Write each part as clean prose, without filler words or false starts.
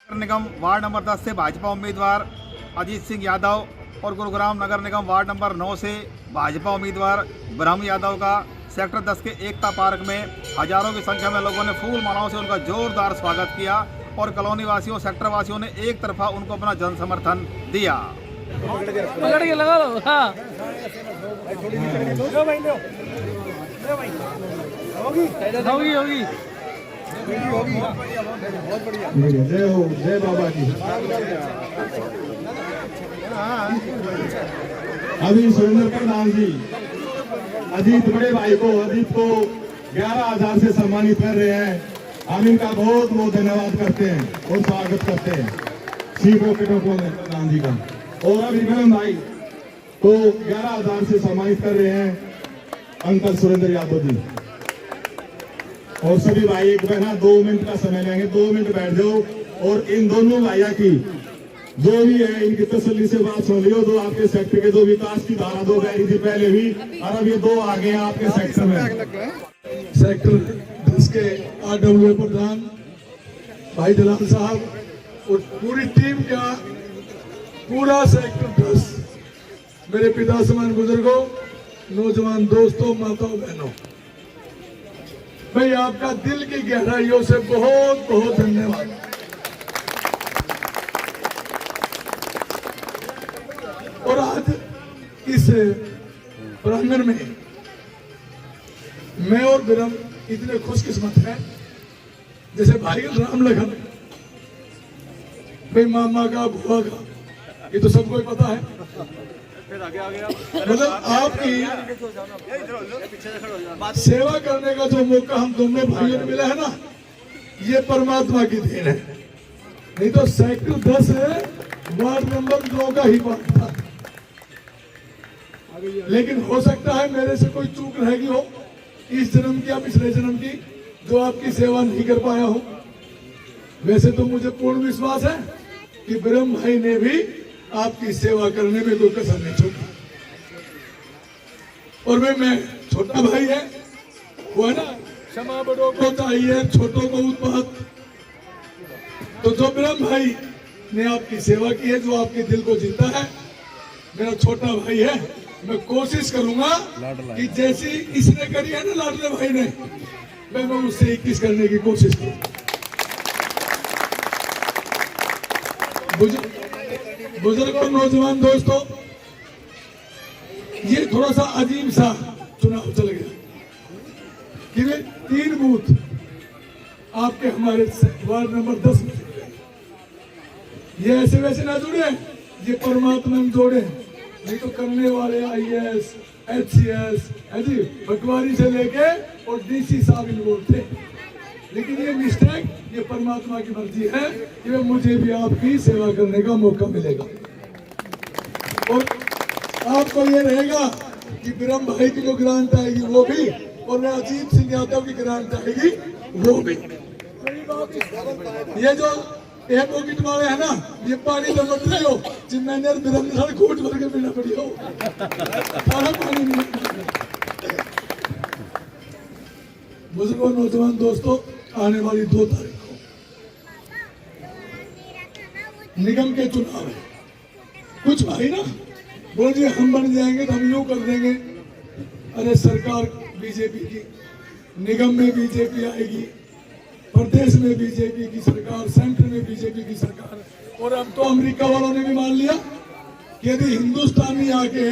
नगर निगम ward number 10 से भाजपा उम्मीदवार अजीत सिंह यादव और गुरुग्राम नगर निगम वार्ड नंबर 9 से भाजपा उम्मीदवार ब्रह्म यादव का सेक्टर 10 के एकता पार्क में हजारों की संख्या में लोगों ने फूल मालाओं से उनका जोरदार स्वागत किया और कॉलोनी वासियों सेक्टर वासियों ने एक तरफा उनको अपना जन समर्थन दिया। पकड़ के लगा लो। हाँ होगी होगी। जय हो, जय बाबा की। अभी सुरेंद्र प्रधान जी अजीत बड़े भाई को, अजीत को 11,000 से सम्मानित कर रहे हैं। हम इनका बहुत बहुत धन्यवाद करते हैं और स्वागत करते हैं सीटों के प्रधान जी का। और अभी ब्रह्म भाई को 11,000 से सम्मानित कर रहे हैं अंकल सुरेंद्र यादव जी। और सभी भाई एक बहना 2 मिनट का समय लेंगे, 2 मिनट बैठ जाओ और इन दोनों भाइया की जो भी है इनकी तसल्ली से बात सुन लियो। दो आपके सेक्टर के 2 विकास की धारा 2 बह रही थी पहले भी, और अब ये 2 आ गए हैं आपके सेक्टर में। सेक्टर 10 के RWA प्रधान भाई दलाल साहब और पूरी टीम का पूरा सेक्टर 10, मेरे पिता समान बुजुर्गों, नौजवान दोस्तों, माताओं, बहनों, भाई आपका दिल की गहराइयों से बहुत बहुत धन्यवाद। और आज इस प्रांगण में मैं और बिरम इतने खुशकिस्मत हैं, जैसे भाई राम लखन, भाई मामा का, बुआ का, ये तो सबको ही पता है। मतलब आपकी सेवा करने का जो मौका हम दोनों भाइयों को मिला है ना, ये परमात्मा की देन है। नहीं तो सेक्टर 10 है वार्ड नंबर 2 का ही पार्ट था। लेकिन हो सकता है मेरे से कोई चूक रहेगी हो इस जन्म की या पिछले जन्म की, जो आपकी सेवा नहीं कर पाया हो। वैसे तो मुझे पूर्ण विश्वास है कि ब्रह्म भाई ने भी आपकी सेवा करने में कोई कसर नहीं छोड़ी। और मैं छोटा भाई है, वो है ना, क्षमा बड़ों को चाहिए, छोटों को उत्पात। तो जो ब्रह्म भाई ने आपकी सेवा की है, जो आपके दिल को जीता है, मेरा छोटा भाई है, मैं कोशिश करूंगा कि जैसी इसने करी है ना लाडले भाई ने, मैं उससे 21 करने की कोशिश करूं। बुजुर्ग और नौजवान दोस्तों, ये थोड़ा सा अजीब सा चुनाव चल गया कि वे 3 बूथ आपके हमारे वार्ड नंबर 10 में जुड़े। ये ऐसे वैसे ना जुड़े, ये परमात्मा में जोड़े। नहीं तो करने वाले IAS, HCS, पटवारी से लेके और DC साहब इन्वॉल्व थे। लेकिन ये मिस्टेक, ये परमात्मा की मर्जी है कि मुझे भी आपकी सेवा करने का मौका मिलेगा। और आपको ये रहेगा कि ब्रह्म भाई की जो ग्रांट आएगी वो भी, और अजीत सिंह यादव की ग्रांट आएगी वो भी। ये जो 1 पॉकेट वाले है ना, ये पानी तो मत रहे हो, जिम्मेदार ब्रह्म सर घूट भर के पीना पड़ी हो, सारा पानी नहीं। बुजुर्गों, नौजवान दोस्तों, आने वाली 2 तारीख को निगम के चुनाव है। कुछ भाई ना बोलिए हम बन जाएंगे तो हम यूं कर देंगे। अरे सरकार बीजेपी की, निगम में बीजेपी आएगी, प्रदेश में बीजेपी की सरकार, सेंटर में बीजेपी की सरकार। और अब तो अमेरिका वालों ने भी मान लिया कि यदि हिंदुस्तानी आके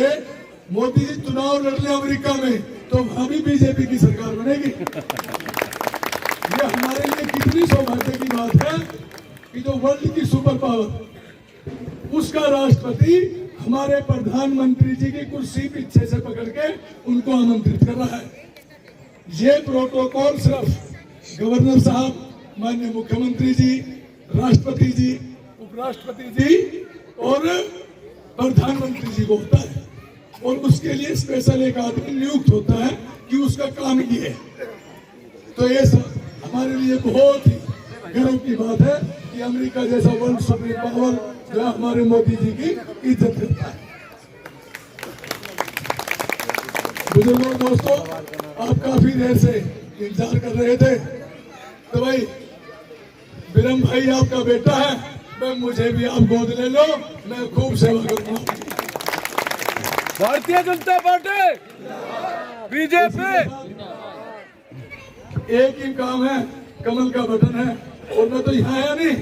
मोदी जी चुनाव लड़ ले अमेरिका में, तो वहां भी बीजेपी की सरकार बनेगी। ये हमारे लिए कितनी सौभाग्य की बात है कि जो वर्ल्ड की सुपर पावर, उसका राष्ट्रपति हमारे प्रधानमंत्री जी की कुर्सी पीछे से पकड़ के उनको आमंत्रित कर रहा है। ये प्रोटोकॉल सिर्फ गवर्नर साहब, माननीय मुख्यमंत्री जी, राष्ट्रपति जी, उपराष्ट्रपति जी और प्रधानमंत्री जी को होता है। और उसके लिए स्पेशल एक आदमी नियुक्त होता है कि उसका काम ये है। तो ये हमारे लिए बहुत ही गर्व की बात है कि अमेरिका जैसा वर्ल्ड सुप्रीम पावर जो हमारे मोदी जी की इज्जत करता है। बुजुर्गों, दोस्तों, आप काफी देर से इंतजार कर रहे थे, तो भाई बिरम भाई आपका बेटा है, मैं मुझे भी आप गोद ले लो, मैं खूब सेवा करूंगा। भारतीय जनता पार्टी बीजेपी एक ही काम है, कमल का बटन है। और मैं तो यहाँ आया नहीं,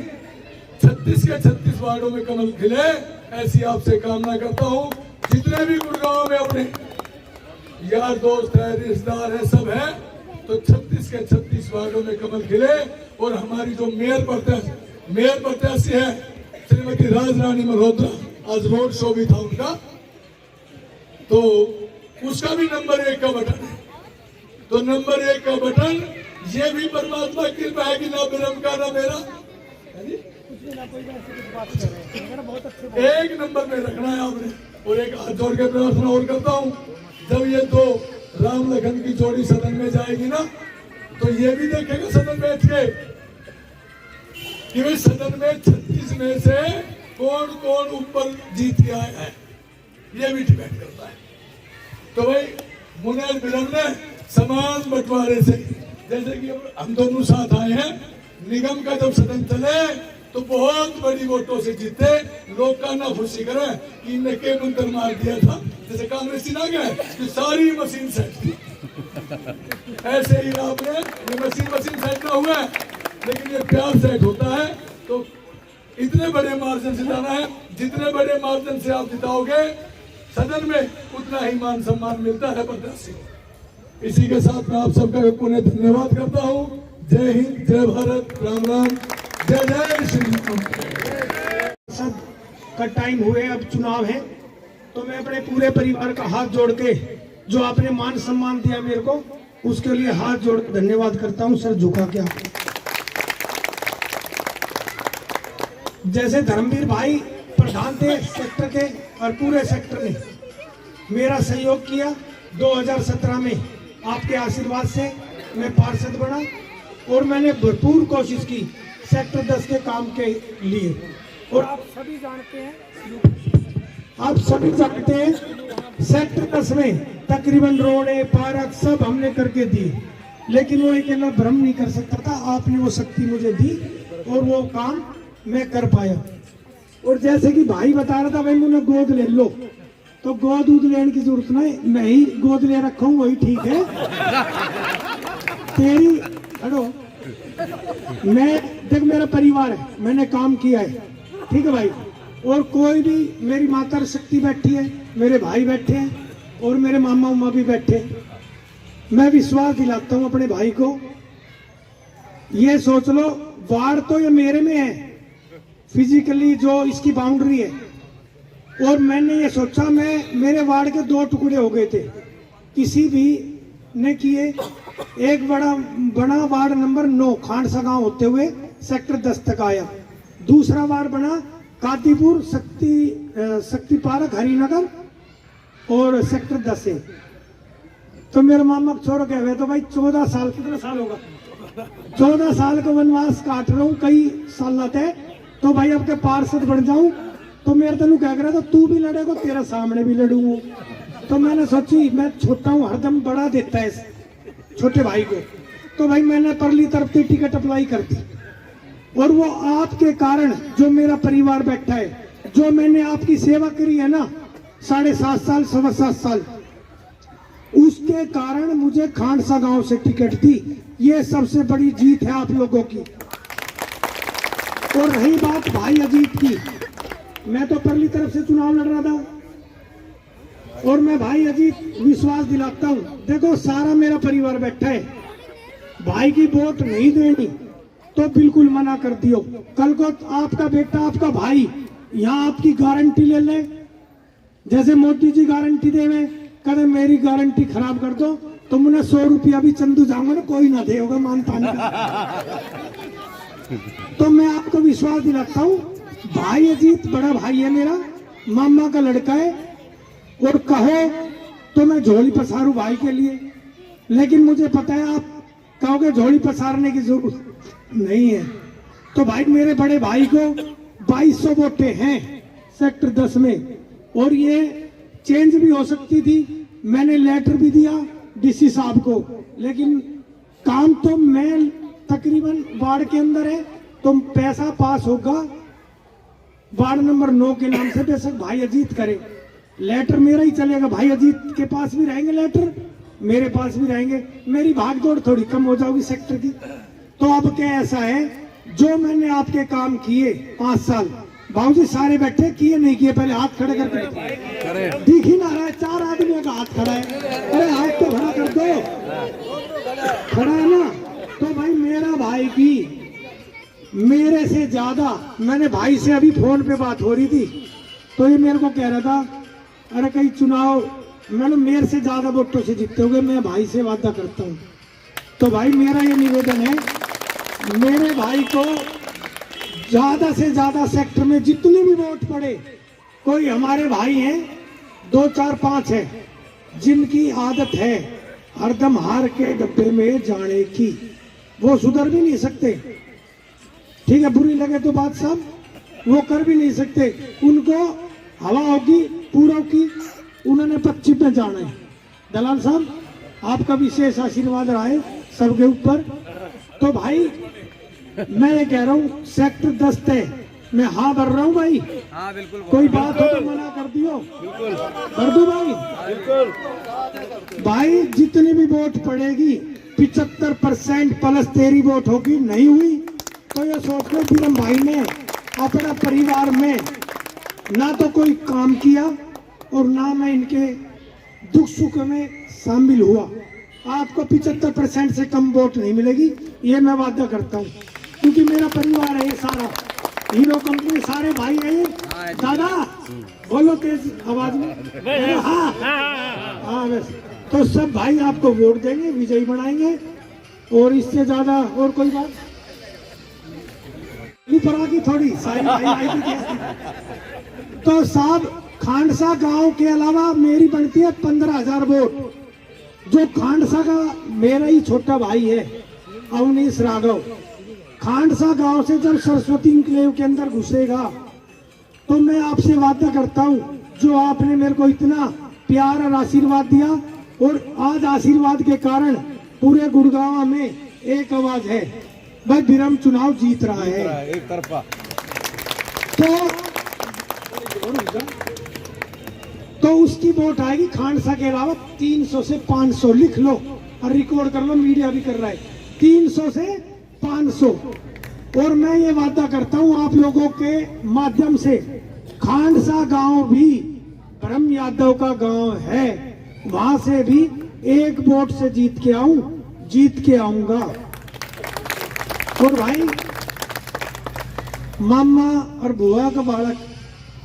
36 के 36 वार्डों में कमल खिले, ऐसी आपसे कामना करता हूँ। जितने भी गुड़गांव में अपने यार दोस्त है, रिश्तेदार है, सब है, तो 36 के 36 वार्डों में कमल खिले। और हमारी जो मेयर प्रत्याशी है श्रीमती राजरानी मल्होत्रा, आज रोड शो भी था उनका, तो उसका भी नंबर 1 का बटन है। तो नंबर 1 का बटन, ये भी परमात्मा की कृपा है कि ना बिरम का ना मेरा, एक नंबर में रखना है आपने। और एक हाथ जोड़ के प्रार्थना और करता हूँ, जब ये 2 राम लखन की जोड़ी सदन में जाएगी ना, तो ये भी देखेगा सदन बैठ के कि भाई सदन में 36 में से कौन कौन ऊपर जीत के आए हैं, ये भी डिपेंड करता है। तो भाई मुनीर बिरम ने समान बंटवारे से, जैसे कि हम दोनों साथ आए हैं, निगम का जब सदन चले तो बहुत बड़ी वोटों से जीते। लोग का ना खुशी करे कि इन्हें के मंत्र मार दिया था, जैसे कांग्रेस ना गए कि सारी मशीन सेट थी, ऐसे ही आपने ये मशीन सेट ना हुआ, लेकिन ये प्यार सेट होता है। तो इतने बड़े मार्जिन से जाना है, जितने बड़े मार्जिन से आप जिताओगे सदन में, उतना ही मान सम्मान मिलता है प्रत्याशी को। इसी के साथ मैं आप सबका पुनः धन्यवाद करता हूँ। जय हिंद, जय भारत, राम राम, जय जय श्री राम। सब का टाइम हुए, अब चुनाव है, तो मैं अपने पूरे परिवार का हाथ जोड़ के, जो आपने मान सम्मान दिया मेरे को, उसके लिए हाथ जोड़ के धन्यवाद करता हूं, सर झुका के आपको। जैसे धर्मवीर भाई प्रधान थे सेक्टर के, और पूरे सेक्टर ने मेरा सहयोग किया। 2017 में आपके आशीर्वाद से मैं पार्षद बना, और मैंने भरपूर कोशिश की सेक्टर 10 के काम के लिए। और आप सभी जानते हैं सेक्टर 10 में तकरीबन रोडे, पार्क सब हमने करके दिए, लेकिन वो अकेला भ्रम नहीं कर सकता था। आपने वो शक्ति मुझे दी और वो काम मैं कर पाया। और जैसे कि भाई बता रहा था, भाई मुझे गोद ले लो, तो गोद दूध लेने की जरूरत नहीं, मैं ही गोद ले रखा हूँ, वही ठीक है। तेरी हटो, मैं देख, मेरा परिवार है, मैंने काम किया है, ठीक है भाई। और कोई भी, मेरी माता शक्ति बैठी है, मेरे भाई बैठे हैं, और मेरे मामा उमा भी बैठे। मैं विश्वास दिलाता हूँ अपने भाई को। ये सोच लो, वार्ड तो ये मेरे में है, फिजिकली जो इसकी बाउंड्री है। और मैंने ये सोचा, मेरे वार्ड के 2 टुकड़े हो गए थे, किसी भी ने किए। एक बड़ा वार्ड नंबर 9 खांडसा गांव होते हुए सेक्टर 10 तक आया। दूसरा वार्ड बना कादीपुर, शक्ति पार्क, हरिनगर, और सेक्टर 10 से। तो मेरे मामा छोड़ के गए, तो भाई 14 साल, कितना साल होगा, 14 साल का वनवास काट रहा हूँ कई साल तय। तो भाई अब के पार्षद बन जाऊं, तो मेरे तेन कह रहा था तू भी लड़ेगा, तेरा सामने भी लड़ूंगा। तो मैंने सोची, मैं छोटा हूँ, हरदम बड़ा देता है छोटे भाई को। तो भाई मैंने परली तरफ से टिकट अप्लाई कर दी। और वो आपके कारण, जो मेरा परिवार बैठा है, जो मैंने आपकी सेवा करी है ना 7.5 साल, 7.25 साल, उसके कारण मुझे खांडसा गांव से टिकट दी। ये सबसे बड़ी जीत है आप लोगों की। और रही बात भाई अजीत की, मैं तो परली तरफ से चुनाव लड़ रहा था, और मैं भाई अजीत विश्वास दिलाता हूं, देखो सारा मेरा परिवार बैठा है, भाई की वोट नहीं देनी तो बिल्कुल मना कर दियो। कल को आपका बेटा, आपका भाई यहाँ आपकी गारंटी ले ले, जैसे मोदी जी गारंटी देवे, कदे मेरी गारंटी खराब कर दो, तो मुझे 100 रुपया भी चंदू जाऊंगा ना, कोई ना दे होगा, मानता नहीं। तो मैं आपको विश्वास दिलाता हूँ, भाई अजीत बड़ा भाई है मेरा, मामा का लड़का है। और कहो तो मैं झोली पसारूं भाई के लिए, लेकिन मुझे पता है आप कहोगे झोली पसारने की जरूरत नहीं है। तो भाई मेरे बड़े भाई को 2200 वोटें हैं सेक्टर 10 में, और ये चेंज भी हो सकती थी। मैंने लेटर भी दिया डीसी साहब को, लेकिन काम तो मैं तकरीबन वार्ड के अंदर है, तो पैसा पास होगा वार्ड नंबर 9 के नाम से, बेशक भाई अजीत करे, लेटर मेरा ही चलेगा। भाई अजीत के पास भी रहेंगे लेटर, मेरे पास भी रहेंगे, मेरी भागदौड़ थोड़ी कम हो जाएगी सेक्टर की। तो अब क्या ऐसा है, जो मैंने आपके काम किए 5 साल, बाबूजी सारे बैठे, किए नहीं किए, पहले हाथ खड़े करके दिख ही ना रहा है, 4 आदमियों का हाथ खड़ा है, अरे हाथ तो खड़ा कर दो, खड़ा है ना। तो भाई मेरा भाई भी मेरे से ज्यादा, मैंने भाई से अभी फोन पे बात हो रही थी, तो ये मेरे को कह रहा था, अरे कहीं चुनाव, मैंने मेरे से ज्यादा वोटों से जीतते हुए मैं भाई से वादा करता हूँ। तो भाई मेरा ये निवेदन है, मेरे भाई को ज्यादा से ज्यादा सेक्टर में जितनी भी वोट पड़े, कोई हमारे भाई हैं 2 4 5 है जिनकी आदत है हरदम हार के डब्बे में जाने की, वो सुधर भी नहीं सकते, ठीक है, बुरी लगे तो बात साहब, वो कर भी नहीं सकते, उनको हवा होगी पूरब की, उन्होंने पश्चिम में जाना है। दलाल साहब आपका विशेष आशीर्वाद रहा है सबके ऊपर। तो भाई मैं ये कह रहा हूँ सेक्टर 10 है, मैं हाँ भर रहा हूँ भाई, हाँ बिल्कुल, कोई बात हो तो मना कर दियो, कर दो भाई। भाई जितनी भी वोट पड़ेगी 75% प्लस तेरी वोट होगी, नहीं हुई तो ये सोच लो बिरम भाई ने अपना परिवार में ना तो कोई काम किया और ना मैं इनके दुख सुख में शामिल हुआ। आपको 75% से कम वोट नहीं मिलेगी, ये मैं वादा करता हूँ, क्योंकि मेरा परिवार है ये सारा, हीरो कंपनी सारे भाई हैं ये। दादा बोलो तेज आवाज में, हाँ बस, तो सब भाई आपको वोट देंगे, विजयी बनाएंगे, और इससे ज्यादा और कोई बात ऊपर आगे थोड़ी सारी भाई तो साहब खांडसा गांव के अलावा मेरी बनती है 15,000 वोट, जो खांडसा का मेरा ही छोटा भाई है अवनीश राघव, खांडसा गांव से जब सरस्वती इंक्लेव के अंदर घुसेगा तो मैं आपसे वादा करता हूं, जो आपने मेरे को इतना प्यार और आशीर्वाद दिया, और आज आशीर्वाद के कारण पूरे गुड़गांव में एक आवाज है, भाई बिरम चुनाव जीत रहा है एक तरफा। तो उसकी वोट आएगी खांडसा के अलावा 300 से 500, लिख लो और रिकॉर्ड कर लो, मीडिया भी कर रहा है, 300 से 500। और मैं ये वादा करता हूं आप लोगों के माध्यम से, खांडसा गांव भी ब्रह्म यादव का गांव है, वहां से भी एक वोट से जीत के आऊंगा। और भाई मामा और बुआ का बालक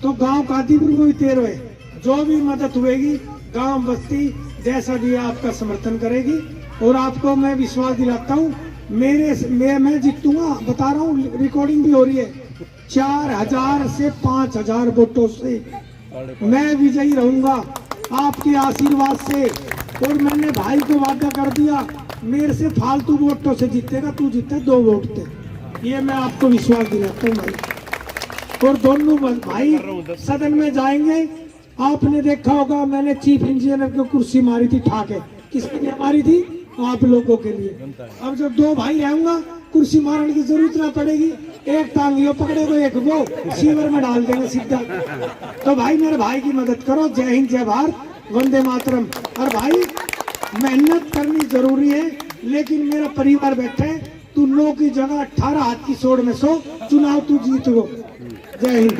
तो गांव कादीपुर को भी 13 है, जो भी मदद हुएगी गांव बस्ती जैसा भी आपका समर्थन करेगी, और आपको मैं विश्वास दिलाता हूं मैं जीतूंगा, बता रहा हूं, रिकॉर्डिंग भी हो रही है, 4,000 से 5,000 वोटों से मैं विजयी रहूंगा आपके आशीर्वाद से। और मैंने भाई को वादा कर दिया, मेरे से फालतू वोटों से जीतेगा, तू जीते 2 वोट थे, ये मैं आपको विश्वास दिलाता हूँ भाई। और दोनों भाई सदन में जाएंगे, आपने देखा होगा मैंने चीफ इंजीनियर को कुर्सी मारी थी ठाके, किसके लिए मारी थी? आप लोगों के लिए। अब जब 2 भाई रहूंगा कुर्सी मारने की जरूरत ना पड़ेगी, एक टांग यो पकड़ेगा, एक वो सीवर में डाल देंगे सीधा। तो भाई मेरे भाई की मदद करो, जय हिंद जय भारत, वंदे मातरम। और भाई मेहनत करनी जरूरी है, लेकिन मेरा परिवार बैठे, तू 9 की जगह 18 हाथ की सोड़ में सो, चुनाव तू जीत लो। जय हिंद।